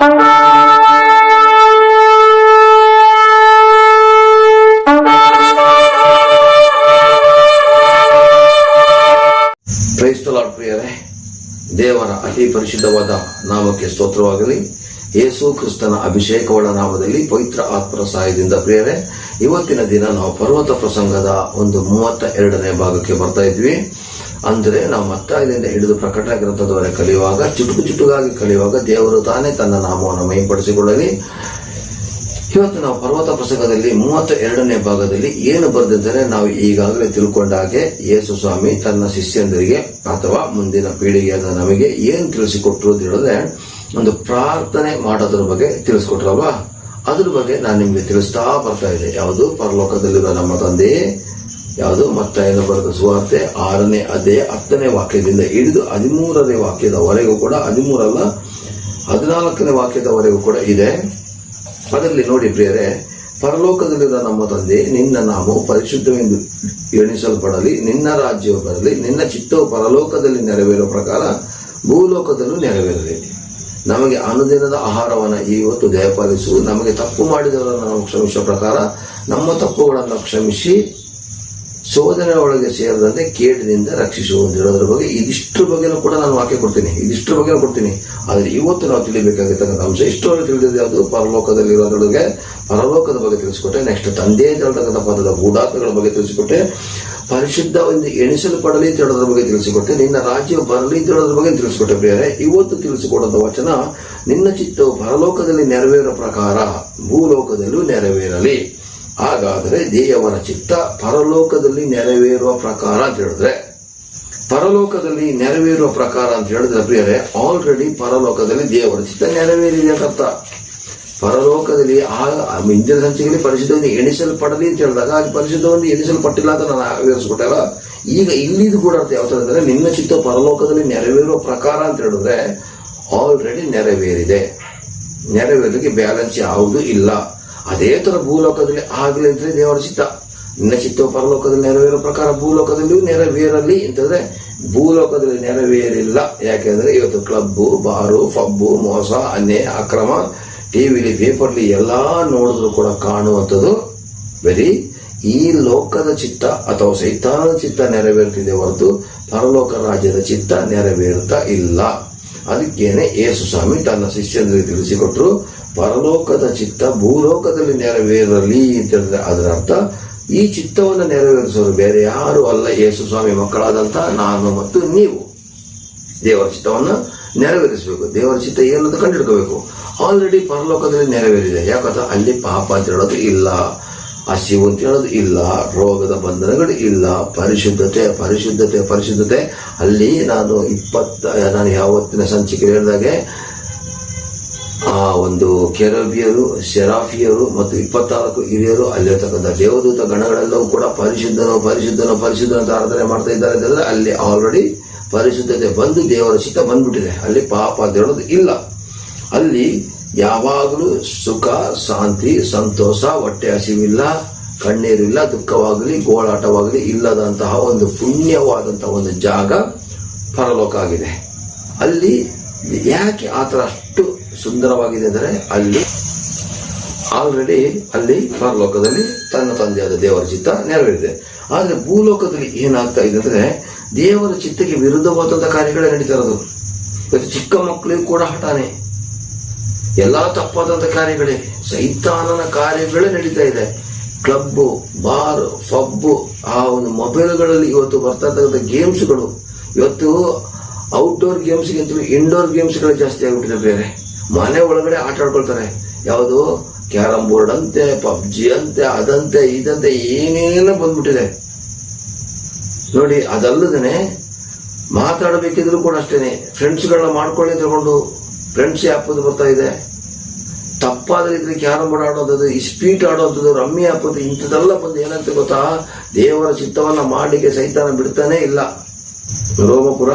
Price the lord ಪ್ರಿಯರೇ, ದೇವರ ಅತಿ ಪರಿಶುದ್ಧವಾದ ನಾಮಕ್ಕೆ ಸ್ತೋತ್ರವಾಗಲಿ. ಯೇಸು ಕ್ರಿಸ್ತನ ಅಭಿಷೇಕವುಳ್ಳ ನಾಮದಲ್ಲಿ ಪವಿತ್ರ ಆತ್ಮರ ಸಹಾಯದಿಂದ ಪ್ರಿಯರೇ, ಇವತ್ತಿನ ದಿನ ನಾವು ಪರ್ವತ ಪ್ರಸಂಗದ 32ನೇ ಭಾಗಕ್ಕೆ ಬರ್ತಾ ಇದ್ವಿ. ಅಂದ್ರೆ ನಾವು ಮತ್ತಾಯದಿಂದ ಹಿಡಿದು ಪ್ರಕಟಣೆ ಗ್ರಂಥದವರೆಗೆ ಕಲಿಯುವಾಗ, ಚುಟುಕಾಗಿ ಕಲಿಯುವಾಗ ದೇವರು ತಾನೇ ತನ್ನ ನಾಮವನ್ನು ಮಹಿಮೆಪಡಿಸಿಕೊಳ್ಳಲಿ. ಇವತ್ತು ನಾವು ಪರ್ವತ ಪ್ರಸಂಗದಲ್ಲಿ 32ನೇ ಭಾಗದಲ್ಲಿ ಏನು ಬರೆದಿದ್ದರೆ, ನಾವು ಈಗಾಗಲೇ ತಿಳ್ಕೊಂಡ ಹಾಗೆ ಯೇಸು ಸ್ವಾಮಿ ತನ್ನ ಶಿಷ್ಯಂದರಿಗೆ ಅಥವಾ ಮುಂದಿನ ಪೀಳಿಗೆಯಾದ ನಮಗೆ ಏನು ತಿಳಿಸಿಕೊಟ್ರು ಅಂತ ಹೇಳಿದ್ರೆ, ಒಂದು ಪ್ರಾರ್ಥನೆ ಮಾಡೋದ್ರ ಬಗ್ಗೆ ತಿಳಿಸ್ಕೊಟ್ರಲ್ವಾ, ಅದ್ರ ಬಗ್ಗೆ ನಾನು ನಿಮ್ಗೆ ತಿಳಿಸ್ತಾ ಬರ್ತಾ ಇದೆ. ಯಾವುದು? ಪರಲೋಕದಲ್ಲಿರುವ ನಮ್ಮ ತಂದೆ, ಯಾವುದು? ಮತ್ತಾಯನ ಬರೆದ ಸುವಾರ್ತೆ 6ನೇ ಅಧ್ಯಾಯ 10ನೇ ವಾಕ್ಯದಿಂದ ಹಿಡಿದು 13ನೇ ವಾಕ್ಯದವರೆಗೂ ಕೂಡ, 13 ಅಲ್ಲ 14ನೇ ವಾಕ್ಯದವರೆಗೂ ಕೂಡ ಇದೆ. ಅದರಲ್ಲಿ ನೋಡಿ ಪ್ರಿಯರೇ, ಪರಲೋಕದಲ್ಲಿರುವ ನಮ್ಮ ತಂದೆ, ನಿನ್ನ ನಾಮವು ಪರಿಶುದ್ಧವೆಂದು ಎಣಿಸಲ್ಪಡಲಿ, ನಿನ್ನ ರಾಜ್ಯವು ಬರಲಿ, ನಿನ್ನ ಚಿತ್ತವು ಪರಲೋಕದಲ್ಲಿ ನೆರವೇರುವ ಪ್ರಕಾರ ಭೂಲೋಕದಲ್ಲೂ ನೆರವೇರಲಿ. ನಮಗೆ ಅನುದಿನದ ಆಹಾರವನ್ನು ಇವತ್ತು ದಯಪಾಲಿಸು, ನಮಗೆ ತಪ್ಪು ಮಾಡಿದವರನ್ನು ನಾವು ಕ್ಷಮಿಸುವ ಪ್ರಕಾರ ನಮ್ಮ ತಪ್ಪುಗಳನ್ನು ಕ್ಷಮಿಸಿ, ಶೋಧನೆ ಒಳಗೆ ಸೇರದಂತೆ ಕೇಡಿನಿಂದ ರಕ್ಷಿಸು ಅಂತ ಹೇಳೋದ್ರ ಬಗ್ಗೆ, ಇದಿಷ್ಟರ ಬಗ್ಗೆನೂ ಕೂಡ ನಾನು ವಾಕ್ಯ ಕೊಡ್ತೀನಿ, ಇದಿಷ್ಟರ ಬಗ್ಗೆನೂ ಕೊಡ್ತೀನಿ. ಆದರೆ ಇವತ್ತು ನಾವು ತಿಳಿಬೇಕಾಗಿರ್ತಕ್ಕಂಥ ಅಂಶ, ಇಷ್ಟೊಳಗೆ ತಿಳಿದಿದೆ ಯಾವುದು? ಪರಲೋಕದಲ್ಲಿರೋದ್ರೊಳಗೆ ಪರಲೋಕದ ಬಗ್ಗೆ ತಿಳಿಸಿಕೊಟ್ಟೆ. ನೆಕ್ಸ್ಟ್ ತಂದೆ ಅಂತ ಹೇಳ್ತಕ್ಕಂಥ ಪದದ ಗೂಢಾರ್ಥಗಳ ಬಗ್ಗೆ ತಿಳಿಸಿಕೊಟ್ಟೆ. ಪರಿಶುದ್ಧವೆಂದು ಎಣಿಸಲ್ಪಡಲಿ ಅಂತ ಹೇಳೋದ್ರ ಬಗ್ಗೆ ತಿಳಿಸಿಕೊಟ್ಟೆ. ನಿನ್ನ ರಾಜ್ಯ ಬರಲಿ ಅಂತ ಹೇಳೋದ್ರ ಬಗ್ಗೆ ತಿಳಿಸಿಕೊಟ್ಟೆ. ಬೇರೆ ಇವತ್ತು ತಿಳಿಸಿಕೊಡೋದ ವಚನ, ನಿನ್ನ ಚಿತ್ತವು ಪರಲೋಕದಲ್ಲಿ ನೆರವೇರುವ ಪ್ರಕಾರ ಭೂಲೋಕದಲ್ಲೂ ನೆರವೇರಲಿ. ಹಾಗಾದರೆ ದೇವರ ಚಿತ್ತ ಪರಲೋಕದಲ್ಲಿ ನೆರವೇರುವ ಪ್ರಕಾರ ಅಂತ ಹೇಳಿದ್ರೆ, ಪರಲೋಕದಲ್ಲಿ ನೆರವೇರುವ ಪ್ರಕಾರ ಅಂತ ಹೇಳಿದ್ರೆ ಪ್ರಿಯರೇ, ಆಲ್ರೆಡಿ ಪರಲೋಕದಲ್ಲಿ ದೇವರ ಚಿತ್ತ ನೆರವೇರಿದೆ ಅಂತ ಅರ್ಥ. ಪರಲೋಕದಲ್ಲಿ ಹಿಂದಿನ ಸಂಚಿಕೆಯಲ್ಲಿ ಪರಿಶುದ್ಧವನ್ನು ಎಣಿಸಲ್ಪಡಲಿ ಅಂತ ಹೇಳಿದಾಗ, ಅಲ್ಲಿ ಪರಿಶುದ್ಧವನ್ನು ಎಣಿಸಲ್ಪಟ್ಟಿಲ್ಲ ಅಂತ ನಾನು ವಿವರಿಸ್ಕೊಟ್ಟಲ್ಲ. ಈಗ ಇಲ್ಲಿದು ಕೂಡ ಅರ್ಥ ಯಾವ ತರ ಅಂದರೆ, ನಿನ್ನ ಚಿತ್ತ ಪರಲೋಕದಲ್ಲಿ ನೆರವೇರುವ ಪ್ರಕಾರ ಅಂತ ಹೇಳಿದ್ರೆ ಆಲ್ರೆಡಿ ನೆರವೇರಿದೆ. ನೆರವೇರಲಿಕ್ಕೆ ಬ್ಯಾಲೆನ್ಸ್ ಯಾವುದೂ ಇಲ್ಲ. ಅದೇ ತರ ಭೂಲೋಕದಲ್ಲಿ ಆಗಲಿ ಅಂದ್ರೆ ದೇವರ ಚಿತ್ತ. ನಿನ್ನ ಚಿತ್ತವು ಪರಲೋಕದಲ್ಲಿ ನೆರವೇರೋ ಪ್ರಕಾರ ಭೂಲೋಕದಲ್ಲಿಯೂ ನೆರವೇರಲಿ ಅಂತಂದ್ರೆ, ಭೂಲೋಕದಲ್ಲಿ ನೆರವೇರಿಲ್ಲ. ಯಾಕೆಂದ್ರೆ ಇವತ್ತು ಕ್ಲಬ್ಬು, ಬಾರು, ಫಬ್ಬು, ಮೋಸ, ಅನ್ಯಾಯ, ಅಕ್ರಮ, ಟಿವಿಲಿ, ಪೇಪರ್ಲಿ ಎಲ್ಲಾ ನೋಡಿದ್ರು ಕೂಡ ಕಾಣುವಂಥದ್ದು ಬರೀ ಈ ಲೋಕದ ಚಿತ್ತ ಅಥವಾ ಸೈತಾನದ ಚಿತ್ತ ನೆರವೇರುತ್ತಿದೆ ಹೊರತು ಪರಲೋಕ ರಾಜ್ಯದ ಚಿತ್ತ ನೆರವೇರುತ್ತಾ ಇಲ್ಲ. ಅದಕ್ಕೇನೆ ಯೇಸು ಸ್ವಾಮಿ ತನ್ನ ಶಿಷ್ಯರಿಗೆ ತಿಳಿಸಿಕೊಟ್ರು, ಪರಲೋಕದ ಚಿತ್ತ ಭೂಲೋಕದಲ್ಲಿ ನೆರವೇರಲಿ ಅಂತ ಹೇಳಿದ್ರೆ ಅದರ ಅರ್ಥ, ಈ ಚಿತ್ತವನ್ನು ನೆರವೇರಿಸೋರು ಬೇರೆ ಯಾರು ಅಲ್ಲ, ಯೇಸು ಸ್ವಾಮಿ ಮಕ್ಕಳಾದಂತ ನಾನು ಮತ್ತು ನೀವು. ದೇವರ ಚಿತ್ತವನ್ನು ನೆರವೇರಿಸಬೇಕು. ದೇವರ ಚಿತ್ತ ಏನಂತ ಕಂಡಿಡ್ಕೋಬೇಕು. ಆಲ್ರೆಡಿ ಪರಲೋಕದಲ್ಲಿ ನೆರವೇರಿದೆ. ಯಾಕಂದ್ರೆ ಅಲ್ಲಿ ಪಾಪ ಅಂತ ಹೇಳೋದು ಇಲ್ಲ, ಹಸಿವು ಅಂತ ಹೇಳೋದು ಇಲ್ಲ, ರೋಗದ ಬಂಧನಗಳು ಇಲ್ಲ. ಪರಿಶುದ್ಧತೆ ಪರಿಶುದ್ಧತೆ ಪರಿಶುದ್ಧತೆ. ಅಲ್ಲಿ ನಾನು ಯಾವತ್ತಿನ ಸಂಚಿಕೆ ಹೇಳಿದಾಗೆ, ಆ ಒಂದು ಕೆರಬಿಯರು, ಸೆರಾಫಿಯರು ಮತ್ತು 24 ಹಿರಿಯರು ಅಲ್ಲಿರ್ತಕ್ಕಂಥ ದೇವದೂತ ಗಣಗಳೆಲ್ಲವೂ ಕೂಡ ಪರಿಶುದ್ಧನು ಪರಿಶುದ್ಧನು ಪರಿಶುದ್ಧ ಅಂತ ಆರಾಧನೆ ಮಾಡ್ತಾ ಇದ್ದಾರೆ ಅಂತಂದ್ರೆ, ಅಲ್ಲಿ ಆಲ್ರೆಡಿ ಪರಿಶುದ್ಧತೆ ಬಂದು ದೇವರ ಚಿತ್ತ ಬಂದ್ಬಿಟ್ಟಿದೆ. ಅಲ್ಲಿ ಪಾಪ ಅಂತ ಹೇಳೋದು ಇಲ್ಲ. ಅಲ್ಲಿ ಯಾವಾಗಲೂ ಸುಖ, ಶಾಂತಿ, ಸಂತೋಷ, ಹೊಟ್ಟೆ ಹಸಿವಿಲ್ಲ, ಕಣ್ಣೀರಿಲ್ಲ, ದುಃಖವಾಗಲಿ ಗೋಳಾಟವಾಗಲಿ ಇಲ್ಲದಂತಹ ಒಂದು ಪುಣ್ಯವಾದಂತಹ ಒಂದು ಜಾಗ ಪರಲೋಕ ಆಗಿದೆ. ಅಲ್ಲಿ ಯಾಕೆ ಆ ಥರ ಅಷ್ಟು ಸುಂದರವಾಗಿದೆ ಅಂದರೆ, ಅಲ್ಲಿ ಆಲ್ರೆಡಿ ಅಲ್ಲಿ ಪರಲೋಕದಲ್ಲಿ ತನ್ನ ತಂದೆಯಾದ ದೇವರ ಚಿತ್ತ ನೆರವೇರಿದೆ. ಆದರೆ ಭೂಲೋಕದಲ್ಲಿ ಏನಾಗ್ತಾ ಇದೆ ಅಂದರೆ, ದೇವರ ಚಿತ್ತಕ್ಕೆ ವಿರುದ್ಧವಾದಂತಹ ಕಾರ್ಯಗಳೇ ನಡೀತಾ ಇರೋದು. ಇವತ್ತು ಚಿಕ್ಕ ಮಕ್ಕಳಿಗೂ ಕೂಡ ಹಠಾನೆ, ಎಲ್ಲಾ ತಪ್ಪಾದಂತ ಕಾರ್ಯಗಳೇ, ಸೈತಾನನ ಕಾರ್ಯಗಳೇ ನಡೀತಾ ಇದೆ. ಕ್ಲಬ್ಬು, ಬಾರ್, ಫಬ್ಬು, ಆ ಒಂದು ಮೊಬೈಲ್ಗಳಲ್ಲಿ ಇವತ್ತು ಬರ್ತಾ ಇರ್ತಕ್ಕಂಥ ಗೇಮ್ಸ್ಗಳು, ಇವತ್ತು ಔಟ್ಡೋರ್ ಗೇಮ್ಸ್ಗಿಂತಲೂ ಇಂಡೋರ್ ಗೇಮ್ಸ್ಗಳು ಜಾಸ್ತಿ ಆಗ್ಬಿಟ್ಟಿದೆ. ಬೇರೆ ಮನೆ ಒಳಗಡೆ ಆಟ ಆಡ್ಕೊಳ್ತಾರೆ. ಯಾವುದು? ಕ್ಯಾರಂ ಬೋರ್ಡ್ ಅಂತೆ, ಪಬ್ಜಿ ಅಂತೆ, ಅದಂತೆ ಇದಂತೆ ಏನೇನೋ ಬಂದ್ಬಿಟ್ಟಿದೆ ನೋಡಿ. ಅದಲ್ಲದೇ ಮಾತಾಡಬೇಕಿದ್ರು ಕೂಡ ಅಷ್ಟೇನೆ, ಫ್ರೆಂಡ್ಸ್ಗಳನ್ನ ಮಾಡ್ಕೊಳ್ಳಿ ತಗೊಂಡು ಫ್ರೆಂಡ್ಸ್ ಆ್ಯಪ್ ಬರ್ತಾ ಇದೆ. ತಪ್ಪಾದ ರೀತಿಯಲ್ಲಿ ಕ್ಯಾರಂ ಬೋರ್ಡ್ ಆಡೋದು, ಸ್ಪೀಟ್ ಆಡೋದು, ರಮ್ಮಿ ಹಾಕೋದು, ಇಂಥದ್ದೆಲ್ಲ ಬಂದು ಏನಂತ ಗೊತ್ತಾ, ದೇವರ ಚಿತ್ತವನ್ನ ಮಾಡಲಿಕ್ಕೆ ಸೈತಾನ ಬಿಡ್ತಾನೆ ಇಲ್ಲ. ರೋಮಪುರ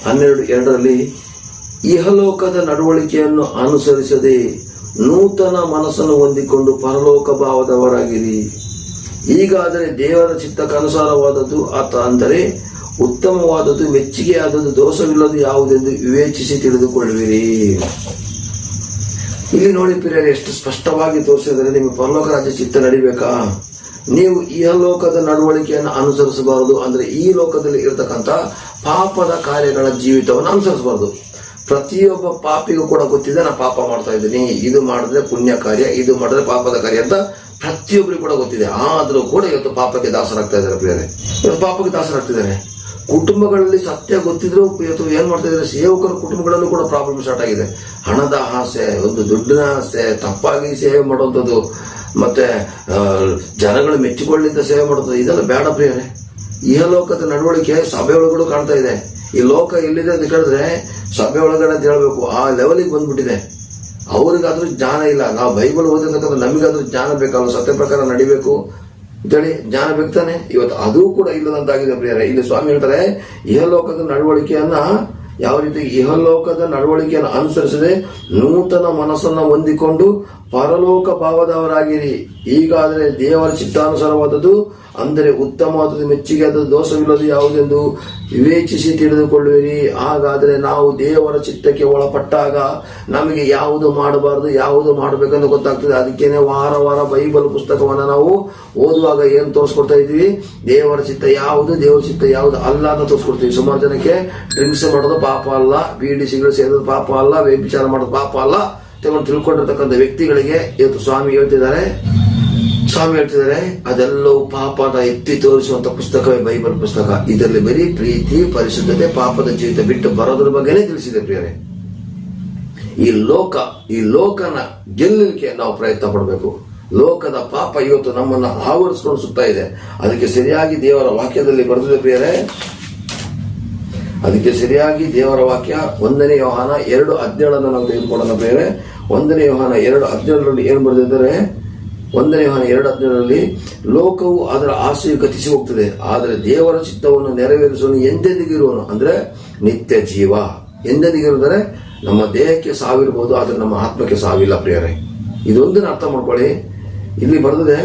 12:2 ಇಹಲೋಕದ ನಡವಳಿಕೆಯನ್ನು ಅನುಸರಿಸದೆ ನೂತನ ಮನಸ್ಸನ್ನು ಹೊಂದಿಕೊಂಡು ಪರಲೋಕ ಭಾವದವರಾಗಿರಿ. ಈಗಾದರೆ ದೇವರ ಚಿತ್ತಕ್ಕನುಸಾರವಾದದ್ದು ಅಂದರೆ ಉತ್ತಮವಾದದ್ದು, ಮೆಚ್ಚುಗೆಯಾದದ್ದು, ದೋಷವಿಲ್ಲದು ಯಾವುದೆಂದು ವಿವೇಚಿಸಿ ತಿಳಿದುಕೊಳ್ಳುವಿರಿ. ಇಲ್ಲಿ ನೋಡಿ ಪ್ರಿಯರೇ, ಎಷ್ಟು ಸ್ಪಷ್ಟವಾಗಿ ತೋರಿಸಿದರೆ ನಿಮಗೆ ಪರಲೋಕ ರಾಜ್ಯ ಚಿತ್ತ ನಡಿಬೇಕಾ, ನೀವು ಇಹಲೋಕದ ನಡವಳಿಕೆಯನ್ನು ಅನುಸರಿಸಬಾರದು. ಅಂದ್ರೆ ಈ ಲೋಕದಲ್ಲಿ ಇರತಕ್ಕಂಥ ಪಾಪದ ಕಾರ್ಯಗಳ ಜೀವಿತವನ್ನು ಅನುಸರಿಸಬಾರದು. ಪ್ರತಿಯೊಬ್ಬ ಪಾಪಿಗೂ ಕೂಡ ಗೊತ್ತಿದೆ, ನಾನು ಪಾಪ ಮಾಡ್ತಾ ಇದ್ದೀನಿ, ಇದು ಮಾಡಿದ್ರೆ ಪುಣ್ಯ ಕಾರ್ಯ, ಇದು ಮಾಡಿದ್ರೆ ಪಾಪದ ಕಾರ್ಯ ಅಂತ ಪ್ರತಿಯೊಬ್ಬರಿಗೂ ಕೂಡ ಗೊತ್ತಿದೆ. ಆದ್ರೂ ಕೂಡ ಇವತ್ತು ಪಾಪಕ್ಕೆ ದಾಸರಾಗ್ತಾ ಇದ್ದಾರೆ ಪ್ರಿಯರೇ, ಇವತ್ತು ಪಾಪಕ್ಕೆ ದಾಸರಾಗ್ತಿದ್ದಾರೆ. ಕುಟುಂಬಗಳಲ್ಲಿ ಸತ್ಯ ಗೊತ್ತಿದ್ರು ಇವತ್ತು ಏನ್ ಮಾಡ್ತಾ ಇದ್ದಾರೆ, ಸೇವಕರ ಕುಟುಂಬಗಳಲ್ಲೂ ಕೂಡ ಪ್ರಾಬ್ಲಮ್ ಸ್ಟಾರ್ಟ್ ಆಗಿದೆ. ಹಣದ ಆಸೆ, ಒಂದು ದುಡ್ಡಿನ ಆಸೆ, ತಪ್ಪಾಗಿ ಸೇವೆ ಮಾಡುವಂಥದ್ದು, ಮತ್ತೆ ಜನಗಳು ಮೆಚ್ಚಿಕೊಳ್ಳಿಂದ ಸೇವೆ ಮಾಡುತ್ತದೆ, ಇದೆಲ್ಲ ಬೇಡ ಪ್ರಿಯರೇ. ಇಹಲೋಕದ ನಡವಳಿಕೆ ಸಭೆ ಒಳಗಡೆ ಕಾಣ್ತಾ ಇದೆ. ಈ ಲೋಕ ಎಲ್ಲಿದೆ ಅಂತ ಕೇಳಿದ್ರೆ ಸಭೆ ಒಳಗಡೆ ಅಂತ ಹೇಳ್ಬೇಕು, ಆ ಲೆವೆಲಿಗೆ ಬಂದ್ಬಿಟ್ಟಿದೆ. ಅವ್ರಿಗಾದ್ರೂ ಜ್ಞಾನ ಇಲ್ಲ. ನಾವು ಬೈಬಲ್ ಓದಿರ್ತಕ್ಕಂಥ ನಮಗಾದ್ರೂ ಜ್ಞಾನ ಬೇಕಲ್ಲ, ಸತ್ಯ ಪ್ರಕಾರ ನಡಿಬೇಕು ಅಂತೇಳಿ ಜ್ಞಾನ ಬೇಕಾನೆ. ಇವತ್ತು ಅದು ಕೂಡ ಇಲ್ಲದಂತಾಗಿದೆ ಪ್ರಿಯರೇ. ಇಲ್ಲಿ ಸ್ವಾಮಿ ಹೇಳ್ತಾರೆ, ಇಹಲೋಕದ ನಡವಳಿಕೆಯನ್ನ ಯಾವ ರೀತಿ, ಇಹಲೋಕದ ನಡವಳಿಕೆಯನ್ನು ಅನುಸರಿಸದೆ ನೂತನ ಮನಸ್ಸನ್ನು ಹೊಂದಿಕೊಂಡು ಪರಲೋಕ ಭಾವದವರಾಗಿರಿ. ಈಗಾದರೆ ದೇವರ ಚಿತ್ತಾನುಸಾರವಾದದ್ದು, ಅಂದರೆ ಉತ್ತಮವಾದದ್ದು, ಮೆಚ್ಚುಗೆಯಾದ ದೋಷವಿಲ್ಲದು ಯಾವುದೆಂದು ವಿವೇಚಿಸಿ ತಿಳಿದುಕೊಳ್ಳುವಿರಿ. ಹಾಗಾದರೆ ನಾವು ದೇವರ ಚಿತ್ತಕ್ಕೆ ಒಳಪಟ್ಟಾಗ ನಮಗೆ ಯಾವುದು ಮಾಡಬಾರದು, ಯಾವುದು ಮಾಡಬೇಕಂತ ಗೊತ್ತಾಗ್ತದೆ. ಅದಕ್ಕೇನೆ ವಾರ ವಾರ ಬೈಬಲ್ ಪುಸ್ತಕವನ್ನು ನಾವು ಓದುವಾಗ ಏನು ತೋರಿಸ್ಕೊಡ್ತಾ ಇದ್ವಿ, ದೇವರ ಚಿತ್ತ ಯಾವುದು, ದೇವರ ಚಿತ್ತ ಯಾವುದು ಅಲ್ಲ ಅಂತ ತೋರಿಸ್ಕೊಡ್ತೀವಿ. ಸುಮಾರು ಜನಕ್ಕೆ ಡ್ರಿಂಕ್ಸ್ ಮಾಡೋದು ಪಾಪ ಅಲ್ಲ, ಬೀಡಿ ಸಿಗರೇಟ್ ಸೇರೋದು ಪಾಪ ಅಲ್ಲ, ವ್ಯಭಿಚಾರ ಮಾಡೋದು ಪಾಪ ಅಲ್ಲ ತಗೊಂಡು ತಿಳ್ಕೊಂಡಿರ್ತಕ್ಕಂಥ ವ್ಯಕ್ತಿಗಳಿಗೆ ಇವತ್ತು ಸ್ವಾಮಿ ಹೇಳ್ತಿದ್ದಾರೆ, ಅದೆಲ್ಲವೂ ಪಾಪದ ಎತ್ತಿ ತೋರಿಸುವಂತ ಪುಸ್ತಕವೇ ಬೈಬಲ್ ಪುಸ್ತಕ. ಇದರಲ್ಲಿ ಬರೀ ಪ್ರೀತಿ, ಪರಿಶುದ್ಧತೆ, ಪಾಪದ ಜೀವಿತ ಬಿಟ್ಟು ಬರೋದ್ರ ಬಗ್ಗೆನೇ ತಿಳಿಸಿದೆ ಪ್ರಿಯರೇ. ಈ ಲೋಕನ ಗೆಲ್ಲಲಿಕ್ಕೆ ನಾವು ಪ್ರಯತ್ನ ಪಡಬೇಕು. ಲೋಕದ ಪಾಪ ಇವತ್ತು ನಮ್ಮನ್ನ ಆವರಿಸಿಕೊಂಡು ಸುತ್ತಾ ಇದೆ. ಅದಕ್ಕೆ ಸರಿಯಾಗಿ ದೇವರ ವಾಕ್ಯದಲ್ಲಿ ಬರೆದಿದೆ ಪ್ರಿಯರೇ. ಅದಕ್ಕೆ ಸರಿಯಾಗಿ ದೇವರ ವಾಕ್ಯ 1 ಯೋಹಾನ 2:17 ನಾವು ತೆಗೆದುಕೊಳ್ಳೋಣ ಪ್ರಿಯರೇ. 1 ಯೋಹಾನ 2:17 ಏನು ಬರೆದಿದ್ದಾರೆ, 1 ಯೋಹಾನ 2:17 ಲೋಕವು ಅದರ ಆಸೆಯು ಗತಿಸಿ ಹೋಗ್ತದೆ, ಆದರೆ ದೇವರ ಚಿತ್ತವನ್ನು ನೆರವೇರಿಸುವನು ಎಂದೆಂದಿಗಿರುವನು, ಅಂದ್ರೆ ನಿತ್ಯ ಜೀವ. ಎಂದೆಂದಿಗಿರುವುದರೆ ನಮ್ಮ ದೇಹಕ್ಕೆ ಸಾವಿರಬಹುದು, ಆದರೆ ನಮ್ಮ ಆತ್ಮಕ್ಕೆ ಸಾವಿಲ್ಲ ಪ್ರಿಯರೇ. ಇದೊಂದನ್ನು ಅರ್ಥ ಮಾಡ್ಕೊಳ್ಳಿ. ಇಲ್ಲಿ ಬರೆದಿದೆ,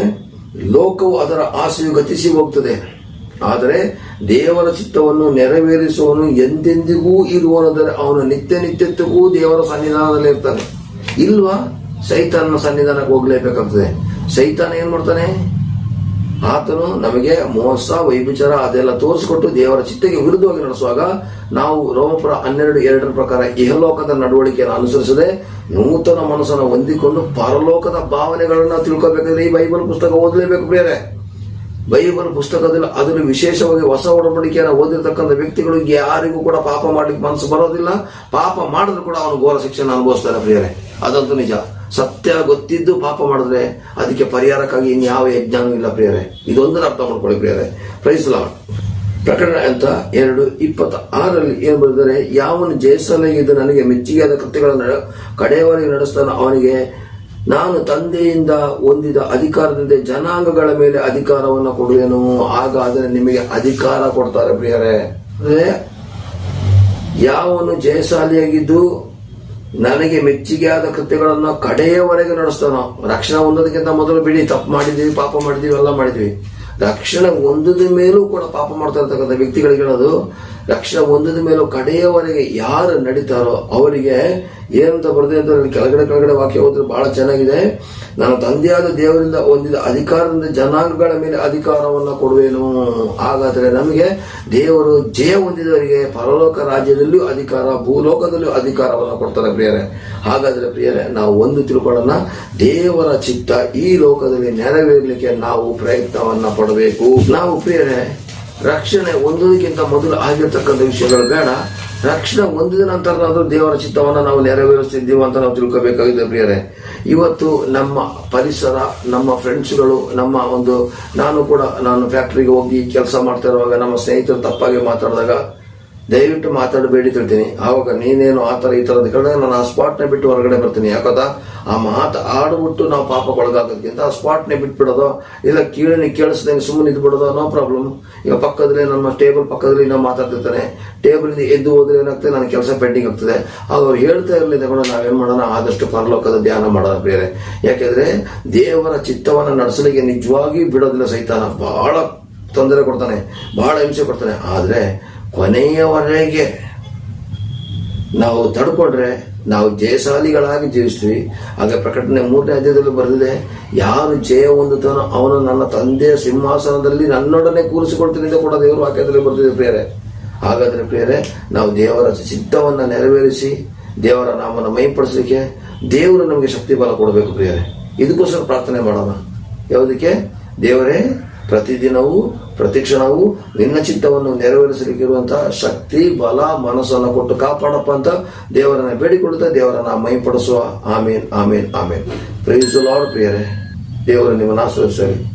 ಲೋಕವು ಅದರ ಆಸೆಯು ಗತಿಸಿ ಹೋಗ್ತದೆ, ಆದರೆ ದೇವರ ಚಿತ್ತವನ್ನು ನೆರವೇರಿಸುವವನು ಎಂದೆಂದಿಗೂ ಇರುವನೆಂದರೆ ಅವನು ನಿತ್ಯತ್ವಕ್ಕೂ ದೇವರ ಸನ್ನಿಧಾನದಲ್ಲಿ ಇರ್ತಾನೆ. ಇಲ್ವಾ, ಸೈತಾನನ ಸನ್ನಿಧಾನಕ್ಕೆ ಹೋಗ್ಲೇಬೇಕಾಗ್ತದೆ. ಸೈತಾನ ಏನ್ ಮಾಡ್ತಾನೆ, ಆತನು ನಮಗೆ ಮೋಸ, ವೈಭಿಚಾರ ಅದೆಲ್ಲ ತೋರಿಸಿಕೊಟ್ಟು ದೇವರ ಚಿತ್ತಕ್ಕೆ ವಿರುದ್ಧವಾಗಿ ನಡೆಸುವಾಗ ನಾವು ರೋಮಪುರ 12:2 ಪ್ರಕಾರ ಇಹಲೋಕದ ನಡವಳಿಕೆಯನ್ನು ಅನುಸರಿಸದೆ ನೂತನ ಮನಸ್ಸನ್ನು ಹೊಂದಿಕೊಂಡು ಪರಲೋಕದ ಭಾವನೆಗಳನ್ನ ತಿಳ್ಕೋಬೇಕಾದ್ರೆ ಈ ಬೈಬಲ್ ಪುಸ್ತಕ ಓದಲೇಬೇಕು ಪ್ರಿಯರೇ. ಬೈಬಲ್ ಪುಸ್ತಕದಲ್ಲಿ ಅದನ್ನು ವಿಶೇಷವಾಗಿ ಹೊಸ ಒಡಂಬಡಿಕೆಯನ್ನು ಓದಿರ್ತಕ್ಕಂಥ ವ್ಯಕ್ತಿಗಳಿಗೆ ಯಾರಿಗೂ ಕೂಡ ಪಾಪ ಮಾಡ್ಲಿಕ್ಕೆ ಮನಸ್ಸು ಬರೋದಿಲ್ಲ. ಪಾಪ ಮಾಡಿದ್ರು ಕೂಡ ಅವನು ಘೋರ ಶಿಕ್ಷೆನ ಅನುಭವಿಸ್ತಾನೆ ಪ್ರಿಯರೇ. ಅದಂತೂ ನಿಜ. ಸತ್ಯ ಗೊತ್ತಿದ್ದು ಪಾಪ ಮಾಡಿದ್ರೆ ಅದಕ್ಕೆ ಪರಿಹಾರಕ್ಕಾಗಿ ಇನ್ಯಾವ ಯಜ್ಞಾನೂ ಇಲ್ಲ ಪ್ರಿಯರೇ. ಇದೊಂದನ್ನು ಅರ್ಥ ಮಾಡ್ಕೊಳ್ಳಿ ಪ್ರಿಯರೇ. Praise Lord. ಪ್ರಕಟಣೆ ಅಂತ 2:26 ಏನು ಬರೆದರೆ, ಯಾವನು ಜಯಿಸಲಿದ್ದು ನನಗೆ ಮೆಚ್ಚುಗೆಯಾದ ಕೃತ್ಯಗಳನ್ನು ಕಡೆಯವರೆಗೆ ನಡೆಸ್ತಾನೋ ಅವನಿಗೆ ನಾನು ತಂದೆಯಿಂದ ಹೊಂದಿದ ಅಧಿಕಾರದಂತೆ ಜನಾಂಗಗಳ ಮೇಲೆ ಅಧಿಕಾರವನ್ನು ಕೊಡುವೆನು. ಹಾಗಾದರೆ ನಿಮಗೆ ಅಧಿಕಾರ ಕೊಡ್ತಾರೆ ಪ್ರಿಯರೇ. ಯಾವನು ಜಯಶಾಲಿಯಾಗಿದ್ದು ನನಗೆ ಮೆಚ್ಚುಗೆಯಾದ ಕೃತ್ಯಗಳನ್ನು ಕಡೆಯವರೆಗೆ ನಡೆಸ್ತಾನೋ, ರಕ್ಷಣೆ ಹೊಂದೋದಕ್ಕಿಂತ ಮೊದಲು ಬಿಡಿ, ತಪ್ಪು ಮಾಡಿದೀವಿ, ಪಾಪ ಮಾಡಿದೀವಿ, ಎಲ್ಲ ಮಾಡಿದ್ವಿ. ರಕ್ಷಣೆ ಹೊಂದಿದ ಮೇಲೂ ಕೂಡ ಪಾಪ ಮಾಡ್ತಾ ಇರ್ತಕ್ಕಂಥ ವ್ಯಕ್ತಿಗಳಿಗೆ ಹೇಳೋದು, ರಕ್ಷಣೆ ಹೊಂದಿದ ಮೇಲೂ ಕಡೆಯವರೆಗೆ ಯಾರು ನಡೀತಾರೋ ಅವರಿಗೆ ಏನಂತ ಬರೆದೆ ಅಂತ ಕೆಳಗಡೆ ವಾಕ್ಯ ಹೋದ್ರೆ ಬಹಳ ಚೆನ್ನಾಗಿದೆ. ನಾನು ತಂದೆಯಾದ ದೇವರಿಂದ ಹೊಂದಿದ ಅಧಿಕಾರದಿಂದ ಜನಾಂಗಗಳ ಮೇಲೆ ಅಧಿಕಾರವನ್ನು ಕೊಡುವೇನು. ಹಾಗಾದರೆ ನಮಗೆ ದೇವರು ಜಯ ಹೊಂದಿದವರಿಗೆ ಪರಲೋಕ ರಾಜ್ಯದಲ್ಲಿಯೂ ಅಧಿಕಾರ, ಭೂಲೋಕದಲ್ಲಿಯೂ ಅಧಿಕಾರವನ್ನು ಕೊಡ್ತಾರೆ ಪ್ರಿಯರೇ. ಹಾಗಾದ್ರೆ ಪ್ರಿಯರೇ, ನಾವು ಒಂದು ತಿಳ್ಕೊಳ್ಳೋಣ, ದೇವರ ಚಿತ್ತ ಈ ಲೋಕದಲ್ಲಿ ನೆರವೇರಲಿಕ್ಕೆ ನಾವು ಪ್ರಯತ್ನವನ್ನ ಪಡಬೇಕು. ನಾವು ಪ್ರಿಯರೇ ರಕ್ಷಣೆ ಹೊಂದೋದಕ್ಕಿಂತ ಮೊದಲು ಆಗಿರ್ತಕ್ಕಂಥ ವಿಷಯಗಳು ಬೇಡ, ರಕ್ಷಣೆ ಹೊಂದಿದ ನಂತರ ದೇವರ ಚಿತ್ತವನ್ನು ನಾವು ನೆರವೇರಿಸ್ತಿದ್ದೀವಿ ಅಂತ ನಾವು ತಿಳ್ಕೋಬೇಕಾಗಿದೆ ಪ್ರಿಯರೇ. ಇವತ್ತು ನಮ್ಮ ಪರಿಸರ, ನಮ್ಮ ಫ್ರೆಂಡ್ಸ್ಗಳು, ನಾನು ಫ್ಯಾಕ್ಟ್ರಿಗೆ ಹೋಗಿ ಕೆಲಸ ಮಾಡ್ತಾ ಇರುವಾಗ ನಮ್ಮ ಸ್ನೇಹಿತರು ತಪ್ಪಾಗಿ ಮಾತಾಡಿದಾಗ ದಯವಿಟ್ಟು ಮಾತಾಡಬೇಡಿ ತಿಳ್ತೀನಿ. ಆವಾಗ ನೀನೇನು ಆ ಥರ ಈ ಥರದ ಕೇಳಿದಾಗ ನಾನು ಆ ಸ್ಪಾಟ್ನ ಬಿಟ್ಟು ಹೊರಗಡೆ ಬರ್ತೀನಿ. ಯಾಕಂದ್ರೆ ಆ ಮಾತು ಆಡ್ಬಿಟ್ಟು ನಾವು ಪಾಪಕ್ಕೊಳಗಾಗೋದಕ್ಕಿಂತ ಆ ಸ್ಪಾಟ್ನೇ ಬಿಟ್ಬಿಡೋದು, ಇಲ್ಲ ಕೇಳಿಸ್ದಂಗೆ ಸುಮ್ಮನೆ ಇದ್ಬಿಡೋದು, ನೋ ಪ್ರಾಬ್ಲಮ್. ಈಗ ಪಕ್ಕದಲ್ಲಿ ನಮ್ಮ ಟೇಬಲ್ ಪಕ್ಕದಲ್ಲಿ ನಾವು ಮಾತಾಡ್ತಿರ್ತಾನೆ, ಟೇಬಲ್ ಎದ್ದು ಹೋದ್ರೆ ಏನಾಗ್ತದೆ, ನನ್ನ ಕೆಲಸ ಪೆಂಡಿಂಗ್ ಆಗ್ತದೆ. ಅವ್ರು ಹೇಳ್ತಾ ಇರಲಿಲ್ಲ ಕೂಡ ನಾವೇನ್ ಮಾಡೋಣ, ಆದಷ್ಟು ಪರಲೋಕದ ಧ್ಯಾನ ಮಾಡೋಣ ಬೇರೆ. ಯಾಕೆಂದ್ರೆ ದೇವರ ಚಿತ್ತವನ್ನು ನಡೆಸಲಿಕ್ಕೆ ನಿಜವಾಗಿ ಬಿಡೋದಿಲ್ಲ ಸೈತಾನ. ಬಹಳ ತೊಂದರೆ ಕೊಡ್ತಾನೆ, ಬಹಳ ಹಿಂಸೆ ಕೊಡ್ತಾನೆ. ಆದ್ರೆ ಕೊನೆಯವರೆಗೆ ನಾವು ತಡ್ಕೊಂಡ್ರೆ ನಾವು ಜಯಶಾಲಿಗಳಾಗಿ ಜೀವಿಸ್ತೀವಿ. ಹಾಗೆ ಪ್ರಕಟಣೆ 3ನೇ ಅಧ್ಯಾಯದಲ್ಲಿ ಬರೆದಿದೆ, ಯಾರು ಜಯ ಹೊಂದುತ್ತಾನೋ ಅವನು ನನ್ನ ತಂದೆಯ ಸಿಂಹಾಸನದಲ್ಲಿ ನನ್ನೊಡನೆ ಕೂರಿಸಿಕೊಳ್ತೀನಿ ಅಂತ ಕೂಡ ದೇವರು ವಾಕ್ಯದಲ್ಲಿ ಬರೆದಿದೆ ಪ್ರಿಯರೇ. ಹಾಗಾದ್ರೆ ಪ್ರಿಯರೇ, ನಾವು ದೇವರ ಚಿತ್ತವನ್ನು ನೆರವೇರಿಸಿ ದೇವರ ನಾಮನ ಮಹಿಪಡಿಸಲಿಕ್ಕೆ ದೇವರು ನಮಗೆ ಶಕ್ತಿ ಬಲ ಕೊಡಬೇಕು ಪ್ರಿಯರೇ. ಇದಕ್ಕೋಸ್ಕರ ಪ್ರಾರ್ಥನೆ ಮಾಡೋಣ. ಯಾವುದಕ್ಕೆ? ದೇವರೇ, ಪ್ರತಿದಿನವೂ ಪ್ರತಿಕ್ಷಣವೂ ನಿನ್ನ ಚಿತ್ತವನ್ನು ನೆರವೇರಿಸಲಿಕ್ಕಿರುವಂತಹ ಶಕ್ತಿ ಬಲ ಮನಸ್ಸನ್ನು ಕೊಟ್ಟು ಕಾಪಾಡಪ್ಪ ಅಂತ ದೇವರನ್ನ ಬೇಡಿಕೊಳ್ಳುತ್ತಾ ದೇವರನ್ನ ಮಹಿಪಡಿಸುವ. ಆಮೇನ್, ಆಮೇನ್, ಆಮೇನ್. ಪ್ರೈಸ್ ದಿ ಲಾರ್ಡ್ ಪ್ರಿಯರೇ. ದೇವರು ನಿಮ್ಮನ್ನು ಆಶೀರ್ವದಿಸಲಿ.